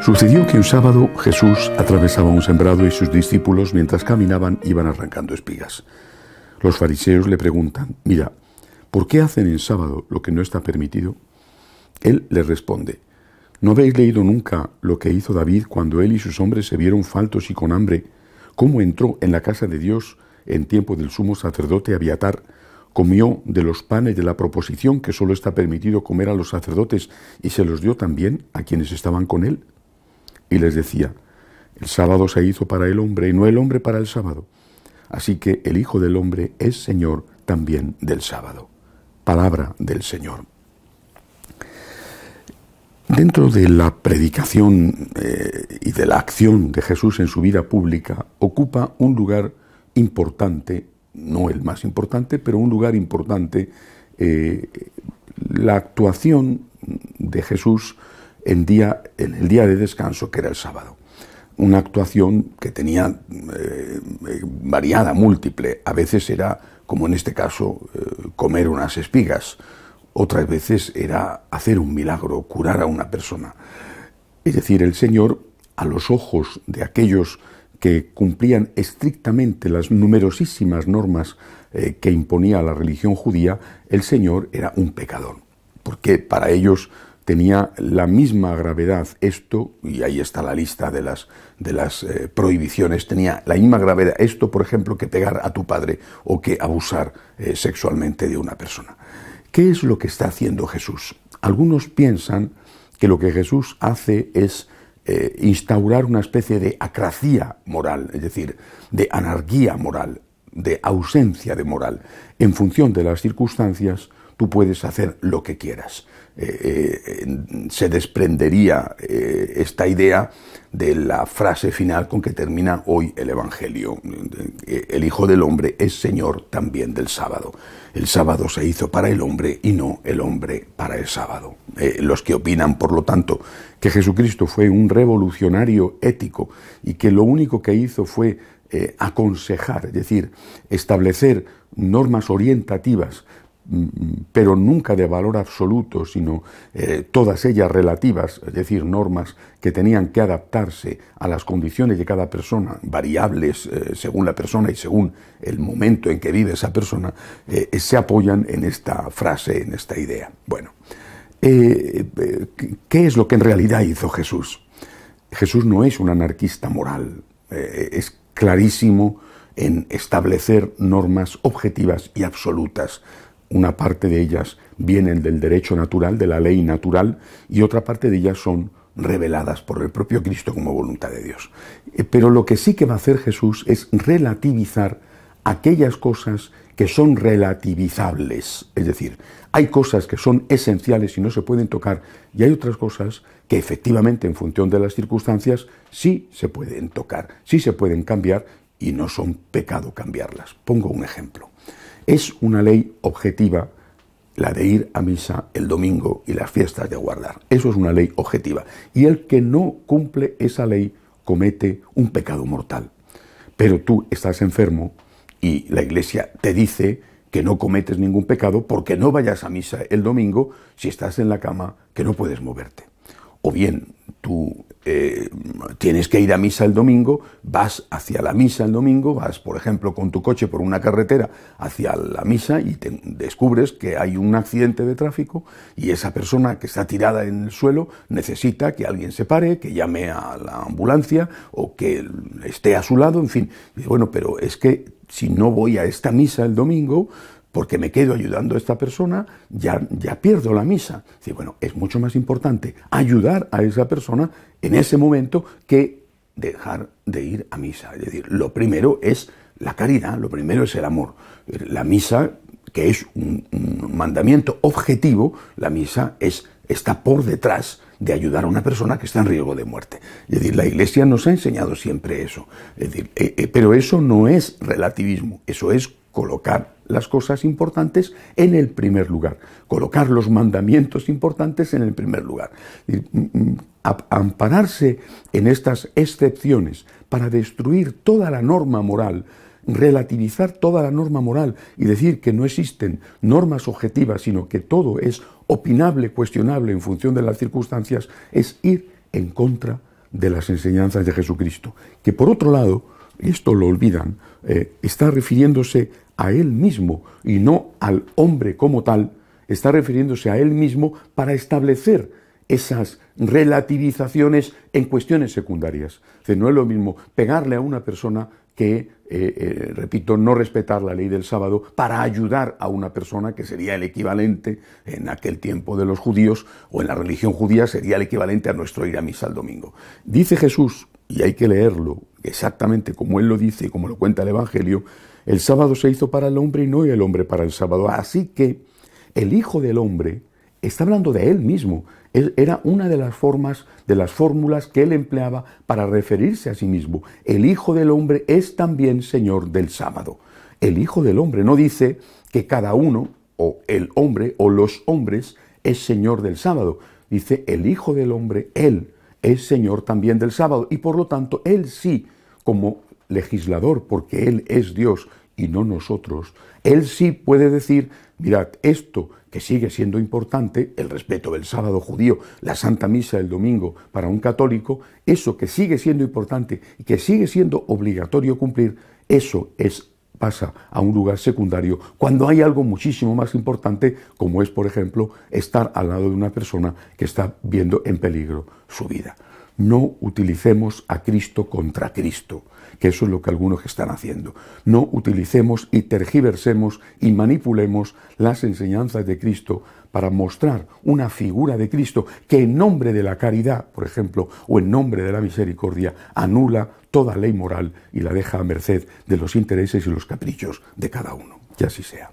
Sucedió que un sábado Jesús atravesaba un sembrado y sus discípulos, mientras caminaban, iban arrancando espigas. Los fariseos le preguntan: «Mira, ¿por qué hacen en sábado lo que no está permitido?». Él les responde: «¿No habéis leído nunca lo que hizo David cuando él y sus hombres se vieron faltos y con hambre? ¿Cómo entró en la casa de Dios en tiempo del sumo sacerdote Abiatar? Comió de los panes de la proposición que solo está permitido comer a los sacerdotes y se los dio también a quienes estaban con él». Y les decía: «El sábado se hizo para el hombre y no el hombre para el sábado. Así que el Hijo del Hombre es Señor también del sábado». Palabra del Señor. Dentro de la predicación y de la acción de Jesús en su vida pública, ocupa un lugar importante, no el más importante, pero un lugar importante, la actuación de Jesús en el día de descanso, que era el sábado. Una actuación que tenía variada, múltiple. A veces era, como en este caso, comer unas espigas. Otras veces era hacer un milagro, curar a una persona. Es decir, el Señor, a los ojos de aquellos que cumplían estrictamente las numerosísimas normas que imponía la religión judía, el Señor era un pecador, porque para ellos tenía la misma gravedad esto, y ahí está la lista de las prohibiciones, tenía la misma gravedad esto, por ejemplo, que pegar a tu padre o que abusar sexualmente de una persona. ¿Qué es lo que está haciendo Jesús? Algunos piensan que lo que Jesús hace es instaurar una especie de acracia moral, es decir, de anarquía moral, de ausencia de moral. En función de las circunstancias, tú puedes hacer lo que quieras. Se desprendería esta idea de la frase final con que termina hoy el Evangelio: el Hijo del Hombre es Señor también del sábado. El sábado se hizo para el hombre y no el hombre para el sábado. Los que opinan, por lo tanto, que Jesucristo fue un revolucionario ético y que lo único que hizo fue aconsejar, es decir, establecer normas orientativas, pero nunca de valor absoluto, sino todas ellas relativas, es decir, normas que tenían que adaptarse a las condiciones de cada persona, variables según la persona y según el momento en que vive esa persona, se apoyan en esta frase, en esta idea. Bueno, ¿qué es lo que en realidad hizo Jesús? Jesús no es un anarquista moral, es clarísimo en establecer normas objetivas y absolutas. Una parte de ellas vienen del derecho natural, de la ley natural, y otra parte de ellas son reveladas por el propio Cristo como voluntad de Dios. Pero lo que sí que va a hacer Jesús es relativizar aquellas cosas que son relativizables. Es decir, hay cosas que son esenciales y no se pueden tocar, y hay otras cosas que efectivamente, en función de las circunstancias, sí se pueden tocar, sí se pueden cambiar, y no son pecado cambiarlas. Pongo un ejemplo. Es una ley objetiva la de ir a misa el domingo y las fiestas de guardar. Eso es una ley objetiva. Y el que no cumple esa ley comete un pecado mortal. Pero tú estás enfermo y la Iglesia te dice que no cometes ningún pecado porque no vayas a misa el domingo si estás en la cama, que no puedes moverte. O bien tú tienes que ir a misa el domingo, vas hacia la misa el domingo, vas, por ejemplo, con tu coche por una carretera hacia la misa y te descubres que hay un accidente de tráfico y esa persona que está tirada en el suelo necesita que alguien se pare, que llame a la ambulancia o que esté a su lado, en fin. Y bueno, pero es que si no voy a esta misa el domingo, porque me quedo ayudando a esta persona, ya pierdo la misa. Sí, bueno, es mucho más importante ayudar a esa persona en ese momento que dejar de ir a misa. Es decir, lo primero es la caridad, lo primero es el amor. La misa, que es un mandamiento objetivo, la misa está por detrás de ayudar a una persona que está en riesgo de muerte. Es decir, la Iglesia nos ha enseñado siempre eso. Es decir, pero eso no es relativismo, eso es colocar las cosas importantes en el primer lugar, colocar los mandamientos importantes en el primer lugar. Ampararse en estas excepciones para destruir toda la norma moral, relativizar toda la norma moral y decir que no existen normas objetivas, sino que todo es opinable, cuestionable en función de las circunstancias, es ir en contra de las enseñanzas de Jesucristo, que por otro lado, y esto lo olvidan, está refiriéndose a Él mismo y no al hombre como tal, está refiriéndose a Él mismo para establecer esas relativizaciones en cuestiones secundarias. Es decir, no es lo mismo pegarle a una persona que, repito, no respetar la ley del sábado para ayudar a una persona, que sería el equivalente en aquel tiempo de los judíos, o en la religión judía sería el equivalente a nuestro ir a misa el domingo. Dice Jesús, y hay que leerlo exactamente como Él lo dice y como lo cuenta el Evangelio: el sábado se hizo para el hombre y no el hombre para el sábado. Así que el Hijo del Hombre está hablando de Él mismo. Era una de las formas, de las fórmulas que Él empleaba para referirse a sí mismo. El Hijo del Hombre es también Señor del sábado. El Hijo del Hombre no dice que cada uno, o el hombre, o los hombres, es Señor del sábado. Dice el Hijo del Hombre, Él es Señor también del sábado. Y por lo tanto, Él sí, como legislador, porque Él es Dios y no nosotros, Él sí puede decir: mirad, esto que sigue siendo importante, el respeto del sábado judío, la Santa Misa del domingo para un católico, eso que sigue siendo importante y que sigue siendo obligatorio cumplir, eso pasa a un lugar secundario cuando hay algo muchísimo más importante, como es, por ejemplo, estar al lado de una persona que está viendo en peligro su vida. No utilicemos a Cristo contra Cristo, que eso es lo que algunos están haciendo. No utilicemos y tergiversemos y manipulemos las enseñanzas de Cristo para mostrar una figura de Cristo que en nombre de la caridad, por ejemplo, o en nombre de la misericordia, anula toda ley moral y la deja a merced de los intereses y los caprichos de cada uno. Que así sea.